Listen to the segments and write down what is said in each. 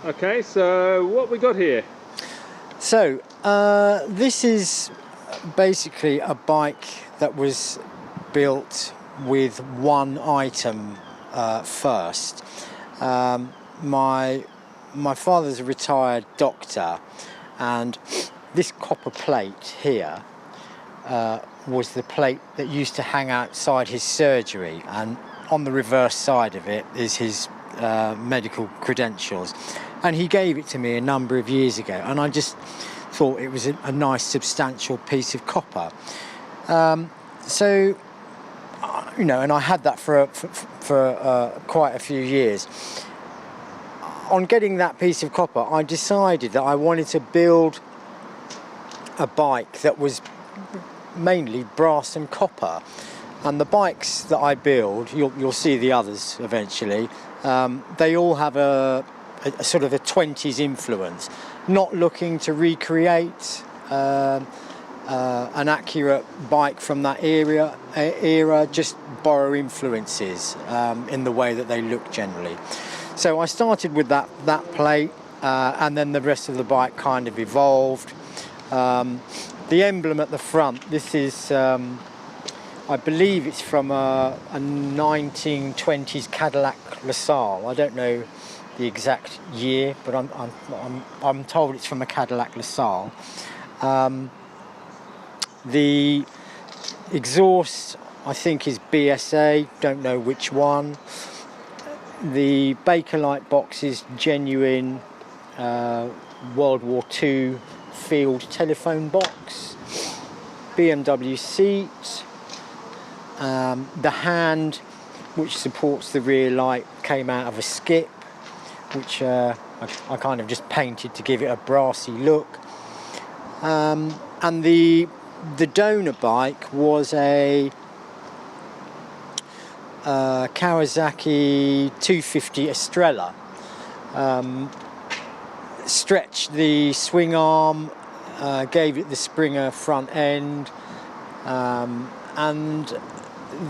Okay, so what we got here? So this is basically a bike that was built with one item first. My father's a retired doctor, and this copper plate here was the plate that used to hang outside his surgery, and on the reverse side of it is his medical credentials, and he gave it to me a number of years ago, and I just thought it was a nice substantial piece of copper. So you know, and I had that for quite a few years. On getting that piece of copper, I decided that I wanted to build a bike that was mainly brass and copper. And the bikes that I build, you'll see the others eventually, they all have a sort of a 20s influence, not looking to recreate an accurate bike from that era, just borrow influences in the way that they look generally. So I started with that plate, and then the rest of the bike kind of evolved. The emblem at the front, this is, I believe it's from a 1920s Cadillac LaSalle. I don't know the exact year, but I'm told it's from a Cadillac LaSalle. The exhaust, I think, is BSA, don't know which one. The Bakelite box is genuine World War II field telephone box. BMW seat. The hand which supports the rear light came out of a skip, which I kind of just painted to give it a brassy look. And the donor bike was a Kawasaki 250 Estrella. Stretched the swing arm, gave it the Springer front end, and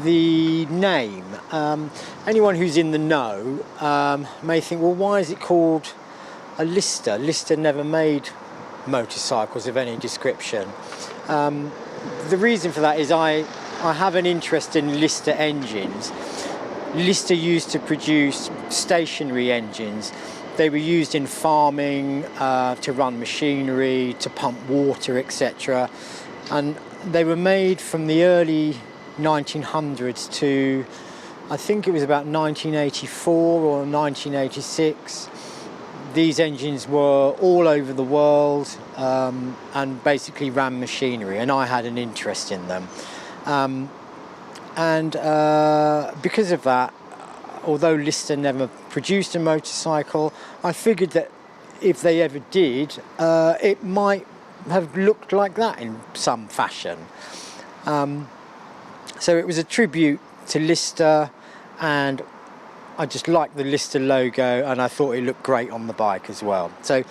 the name. Anyone who's in the know may think, well, why is it called a Lister? Lister never made motorcycles of any description. The reason for that is I have an interest in Lister engines. Lister used to produce stationary engines. They were used in farming, to run machinery, to pump water, etc. And they were made from the early 1900s to, I think it was about 1984 or 1986. These engines were all over the world and basically ran machinery, and I had an interest in them. Because of that, although Lister never produced a motorcycle, I figured that if they ever did, it might have looked like that in some fashion. So it was a tribute to Lister, and I just liked the Lister logo, and I thought it looked great on the bike as well. So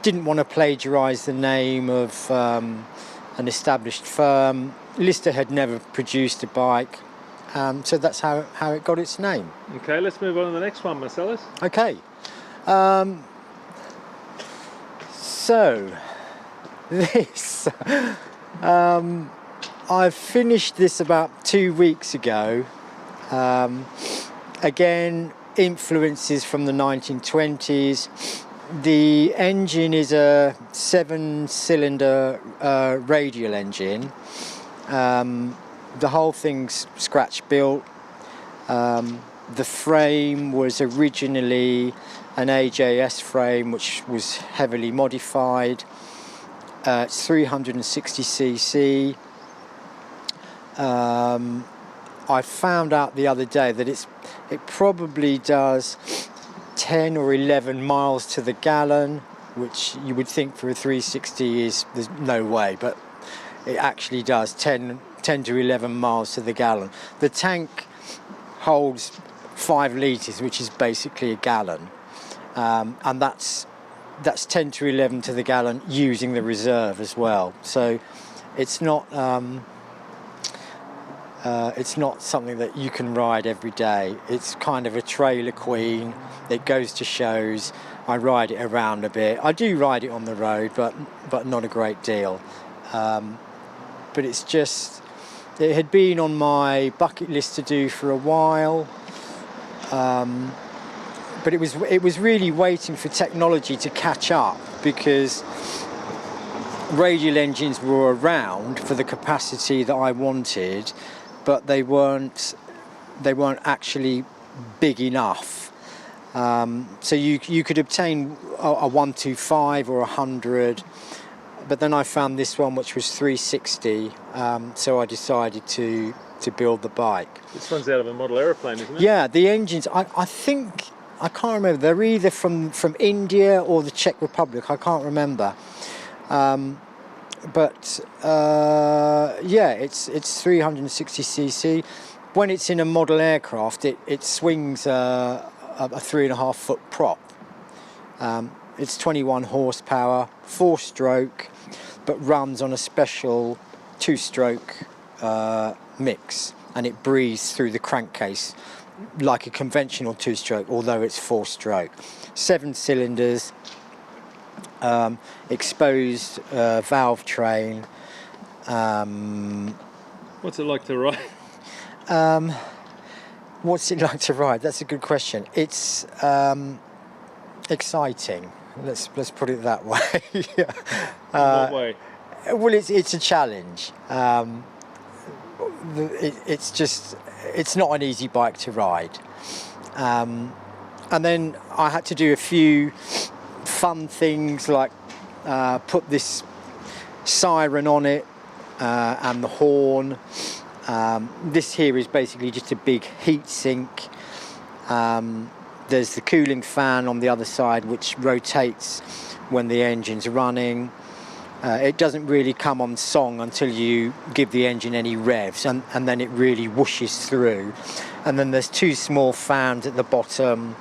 didn't want to plagiarise the name of an established firm. Lister had never produced a bike, so that's how it got its name. Okay, let's move on to the next one, Marcellus. Okay. So this, I finished this about 2 weeks ago. Again, influences from the 1920s. The engine is a 7-cylinder radial engine. The whole thing's scratch built. The frame was originally an AJS frame, which was heavily modified. It's 360cc. I found out the other day that it probably does 10 or 11 miles to the gallon, which you would think for a 360 there's no way, but it actually does 10 to 11 miles to the gallon. The tank holds 5 litres, which is basically a gallon, and that's 10 to 11 to the gallon using the reserve as well. So it's not it's not something that you can ride every day. It's kind of a trailer queen. It goes to shows. I ride it around a bit. I do ride it on the road, but not a great deal. But it's just, it had been on my bucket list to do for a while. But it was really waiting for technology to catch up, because radial engines were around for the capacity that I wanted, but they weren't actually big enough. So you could obtain a 125 or 100, but then I found this one which was 360, so I decided to build the bike. This one's out of a model aeroplane, isn't it? Yeah, the engines, I think, I can't remember, they're either from India or the Czech Republic, I can't remember. But yeah, it's 360cc. When it's in a model aircraft, it swings a 3.5 foot prop. It's 21 horsepower, 4-stroke, but runs on a special 2-stroke mix, and it breathes through the crankcase like a conventional 2-stroke, although it's 4-stroke. 7 cylinders. Exposed valve train. What's it like to ride? What's it like to ride? That's a good question. It's exciting. Let's put it that way. In what way? Well, it's a challenge. It's not an easy bike to ride. And then I had to do a few fun things, like put this siren on it and the horn. This here is basically just a big heat sink. There's the cooling fan on the other side, which rotates when the engine's running. It doesn't really come on song until you give the engine any revs, and then it really whooshes through. And then there's 2 small fans at the bottom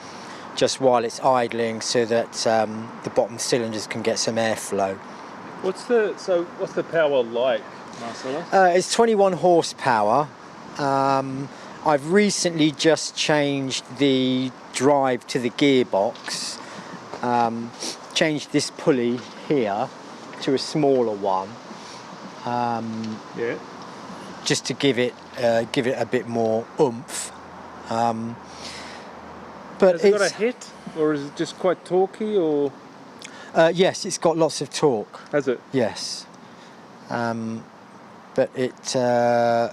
just while it's idling, so that the bottom cylinders can get some airflow. What's the power like, Marcellus? It's 21 horsepower. I've recently just changed the drive to the gearbox. Changed this pulley here to a smaller one. Yeah. Just to give it a bit more oomph. But has it got a hit, or is it just quite torquey, or? Yes, it's got lots of torque. Has it? Yes. But it, I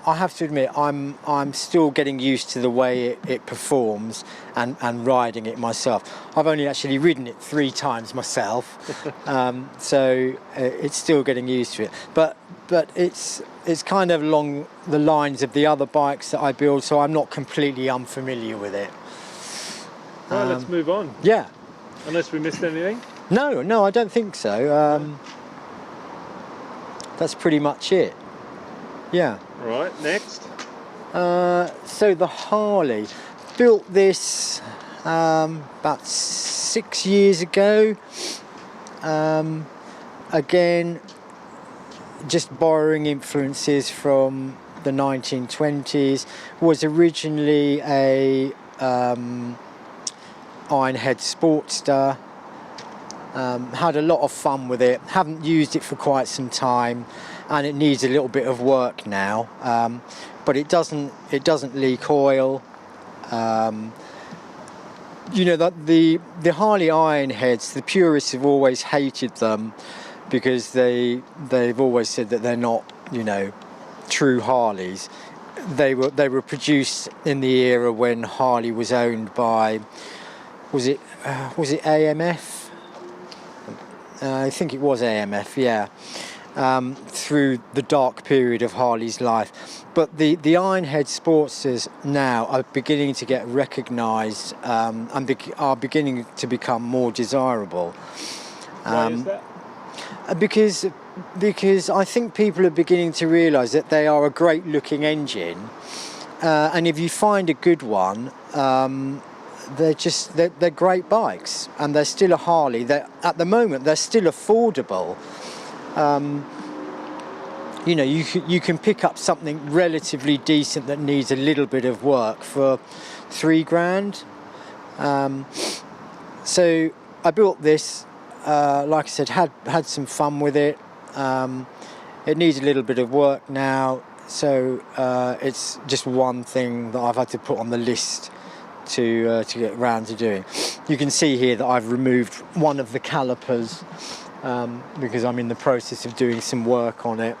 have to admit, I'm still getting used to the way it performs and riding it myself. I've only actually ridden it 3 times myself, so it's still getting used to it. But it's kind of along the lines of the other bikes that I build, so I'm not completely unfamiliar with it. Right, let's move on. Yeah. Unless we missed anything? No, I don't think so. That's pretty much it. Yeah. Right, next. So the Harley, built this about 6 years ago. Again, just borrowing influences from the 1920s. Was originally a Ironhead Sportster. Had a lot of fun with it. Haven't used it for quite some time, and it needs a little bit of work now. But it doesn't leak oil. You know, the Harley Ironheads, the purists have always hated them because they've always said that they're not, you know, true Harleys. They were produced in the era when Harley was owned by, was it AMF? I think it was AMF, yeah. Through the dark period of Harley's life. But the Ironhead Sportsters now are beginning to get recognised and are beginning to become more desirable. Why is that? Because I think people are beginning to realise that they are a great looking engine, and if you find a good one, they're great bikes, and they're still a Harley. At the moment they're still affordable. you know, you can pick up something relatively decent that needs a little bit of work for £3,000. So I built this, like I said, had some fun with it. It needs a little bit of work now, so it's just one thing that I've had to put on the list to get around to doing. You can see here that I've removed one of the calipers because I'm in the process of doing some work on it,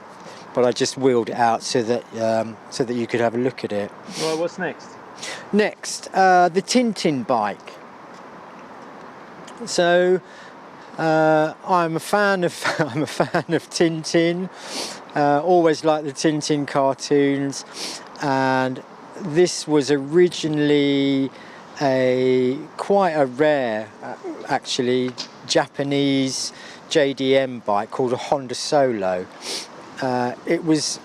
but I just wheeled it out so that you could have a look at it. Right, what's next? Next, the Tintin bike. So I'm a fan of Tintin. Always liked the Tintin cartoons, and this was originally quite a rare, actually, Japanese JDM bike called a Honda Solo. It was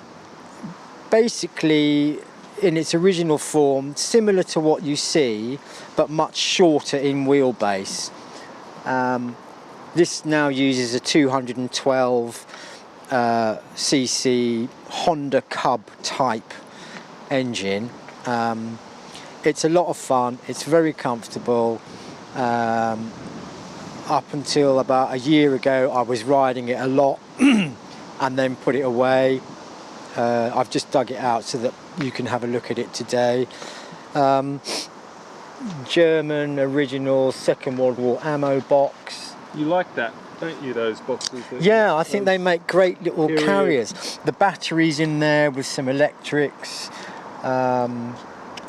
basically, in its original form, similar to what you see, but much shorter in wheelbase. This now uses a 212 cc Honda Cub type engine. It's a lot of fun, it's very comfortable. Up until about a year ago I was riding it a lot and then put it away. I've just dug it out so that you can have a look at it today. German original Second World War ammo box. You like that, don't you, those boxes? Yeah, I think they make great little carriers. The batteries in there with some electrics.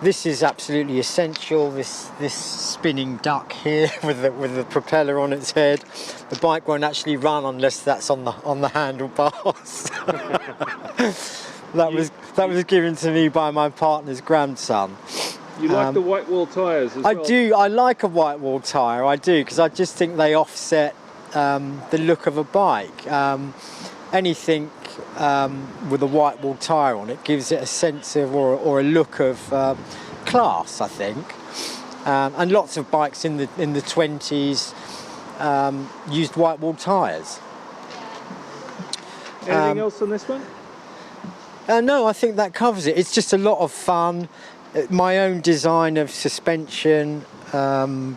This is absolutely essential. This spinning duck here with the propeller on its head. The bike won't actually run unless that's on the handlebars. that was given to me by my partner's grandson. You like the white wall tyres as well? I do. I like a white wall tyre. I do, because I just think they offset the look of a bike. Anything with a white wall tyre on it gives it a sense of or a look of class, I think. And lots of bikes in the 20s used white wall tyres. Anything else on this one? No, I think that covers it. It's just a lot of fun. My own design of suspension. That's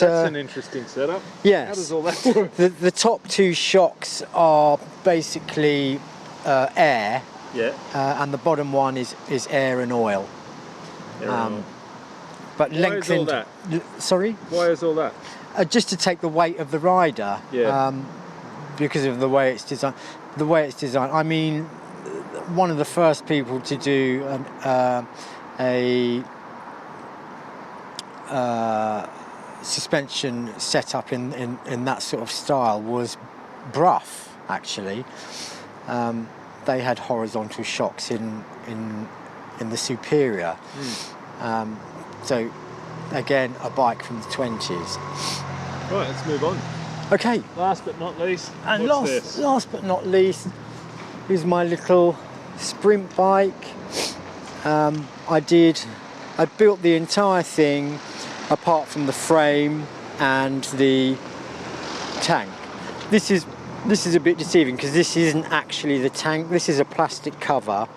an interesting setup. Yes. How does all that work? The top two shocks are basically air. Yeah. And the bottom one is air and oil. But Why lengthened. is all that? Sorry? Why is all that? Just to take the weight of the rider. Yeah. Because of the way it's designed. I mean, one of the first people to do a suspension setup in that sort of style was Brough, actually. They had horizontal shocks in the Superior. So again, a bike from the 20s. Right, let's move on. Okay. Last but not least, And what's this? last but not least is my little sprint bike. I built the entire thing apart from the frame and the tank. This is a bit deceiving because this isn't actually the tank. This is a plastic cover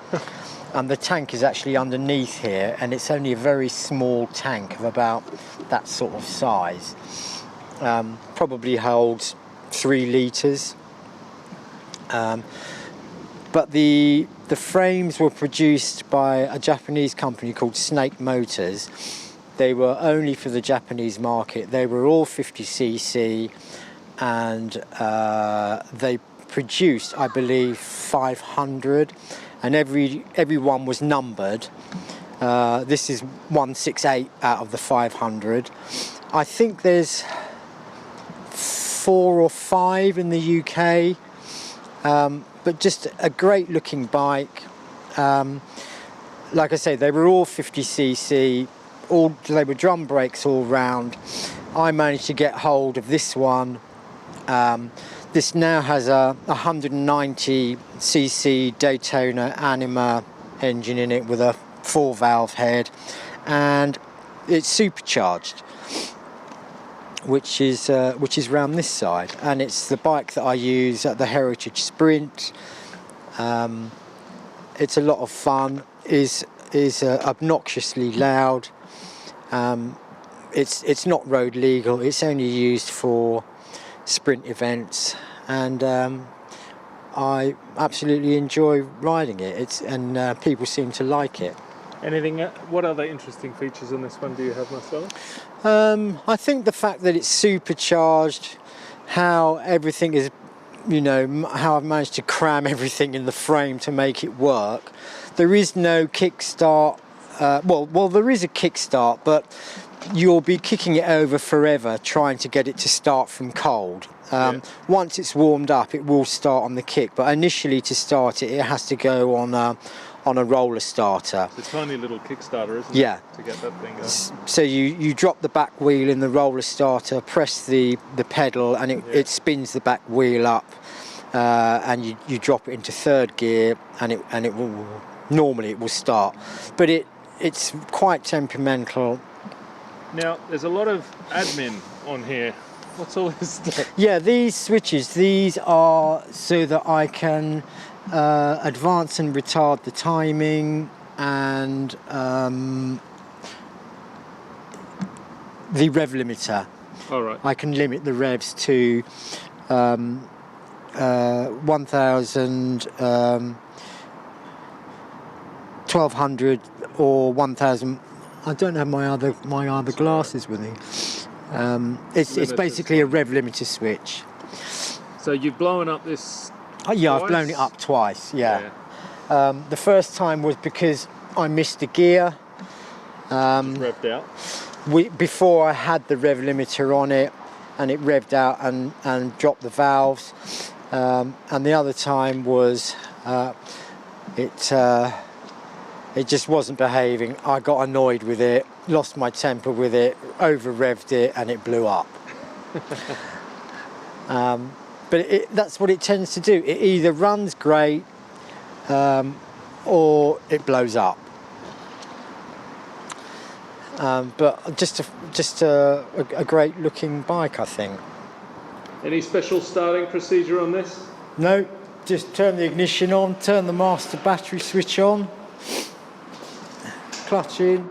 and the tank is actually underneath here, and it's only a very small tank of about that sort of size. Probably holds 3 litres. But the frames were produced by a Japanese company called Snake Motors. They were only for the Japanese market. They were all 50cc, and they produced, I believe, 500, and every one was numbered. This is 168 out of the 500. I think there's 4 or 5 in the UK. But just a great looking bike. Like I say, they were all 50cc, they were drum brakes all round. I managed to get hold of this one. This now has a 190cc Daytona Anima engine in it with a 4-valve head, and it's supercharged. which is round this side, and it's the bike that I use at the Heritage Sprint. It's a lot of fun. Is obnoxiously loud. It's not road legal. It's only used for sprint events, and I absolutely enjoy riding it. And people seem to like it. Anything? What other interesting features on this one do you have, Marcelo? I think the fact that it's supercharged, how everything is, how I've managed to cram everything in the frame to make it work. There is no kickstart. Well, there is a kickstart, but you'll be kicking it over forever trying to get it to start from cold. Once it's warmed up, it will start on the kick, but initially to start it, it has to go on a roller starter. It's a tiny little Kickstarter, isn't Yeah. it? To get that thing going. So you drop the back wheel in the roller starter, press the pedal, and it spins the back wheel up, and you drop it into third gear, and it will normally it will start, but it's quite temperamental. Now, there's a lot of admin on here. What's all this stuff? Yeah, these switches, these are so that I can advance and retard the timing, and the rev limiter. All right. I can limit the revs to 1,000, 1,200 or 1,000. I don't have my other glasses with me. It's basically a rev limiter switch. So you've blown up this. Yeah, twice? I've blown it up twice. Yeah. The first time was because I missed a gear. Revved out. Before I had the rev limiter on it, and it revved out and dropped the valves. And the other time was it just wasn't behaving. I got annoyed with it, lost my temper with it, over revved it, and it blew up. But that's what it tends to do. It either runs great or it blows up. But just a great looking bike, I think. Any special starting procedure on this? No, just turn the ignition on, turn the master battery switch on, clutch in.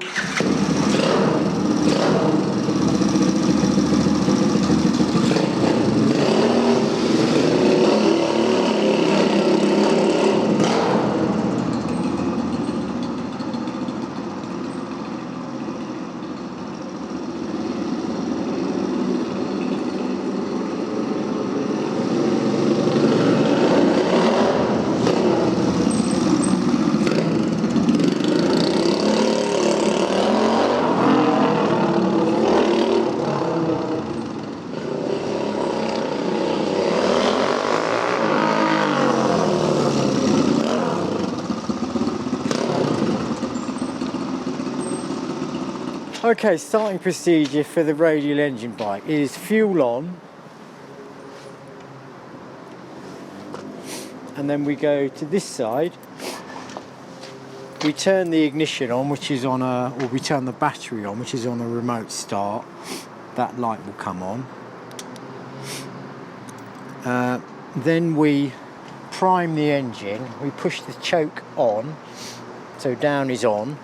Okay, starting procedure for the radial engine bike is fuel on, and then we go to this side. We turn the ignition on, which is on or we turn the battery on, which is on a remote start. That light will come on. Then we prime the engine. We push the choke on, so down is on.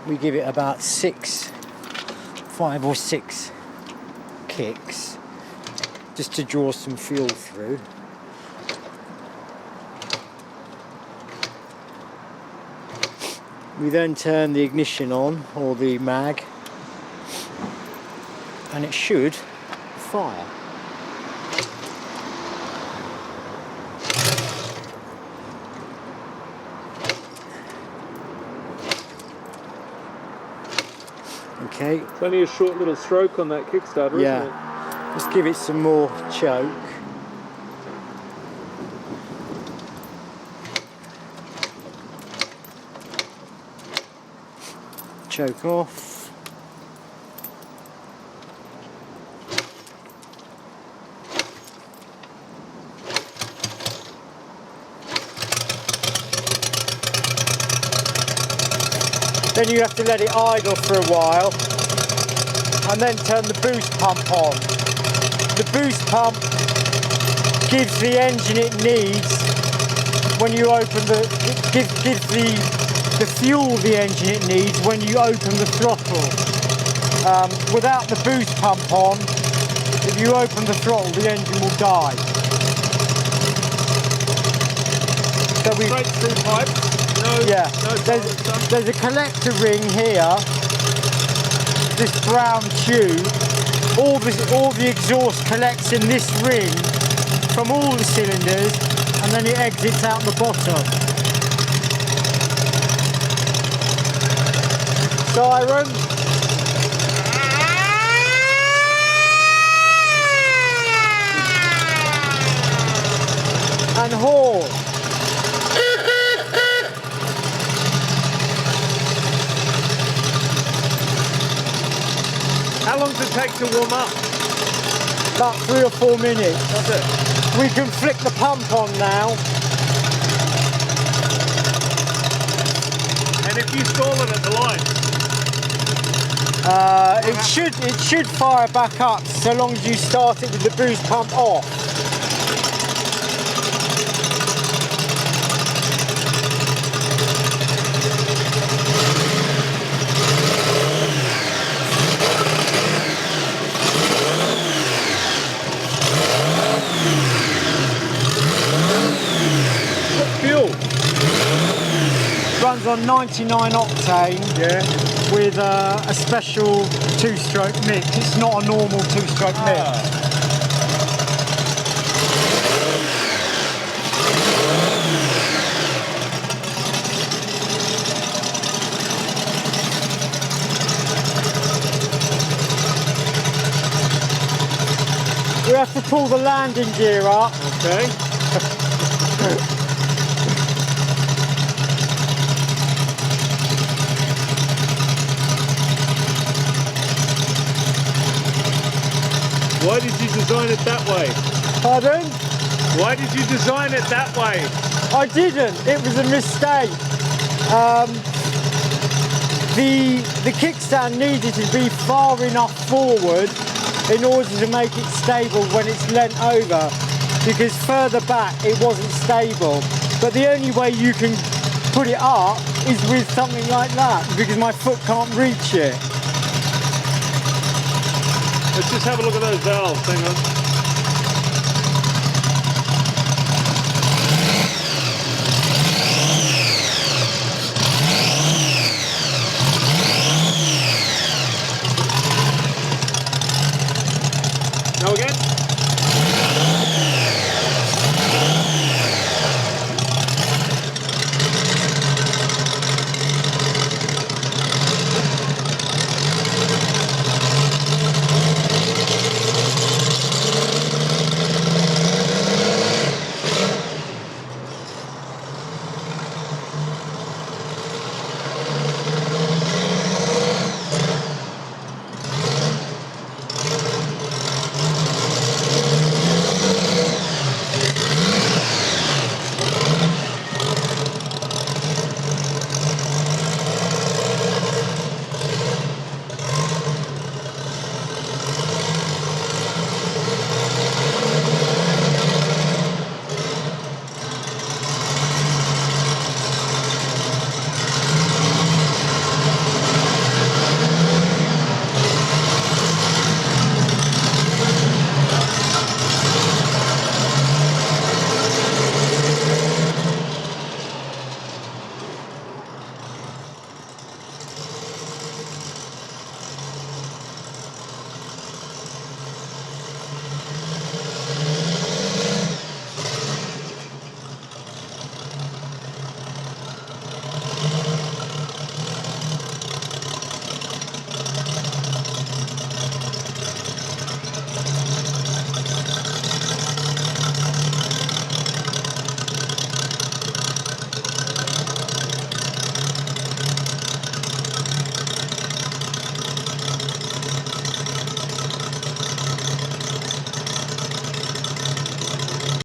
We give it about 5 or 6 kicks just to draw some fuel through. We then turn the ignition on, or the mag, and it should fire. Okay. It's only a short little stroke on that Kickstarter, isn't it? Let's give it some more choke. Choke off. Then you have to let it idle for a while. and then turn the boost pump on. The boost pump gives the engine it needs when you open the, gives the fuel the engine it needs when you open the throttle. Without the boost pump on, if you open the throttle, the engine will die. So we straight through pipe. No, yeah. no There's a collector ring here. This brown tube. All the exhaust collects in this ring from all the cylinders, and then it exits out the bottom. Siren. And horn. How long does it take to warm up? About 3 or 4 minutes. That's it. We can flick the pump on now. And if you stall it at the light? It should fire back up so long as you start it with the boost pump off. Fuel runs on 99 octane, yeah, with a special 2-stroke mix. It's not a normal 2-stroke mix. We have to pull the landing gear up. Okay. Why did you design it that way? Pardon? Why did you design it that way? I didn't. It was a mistake. The kickstand needed to be far enough forward in order to make it stable when it's leant over, because further back it wasn't stable. But the only way you can put it up is with something like that, because my foot can't reach it. Let's just have a look at those valves, hang on.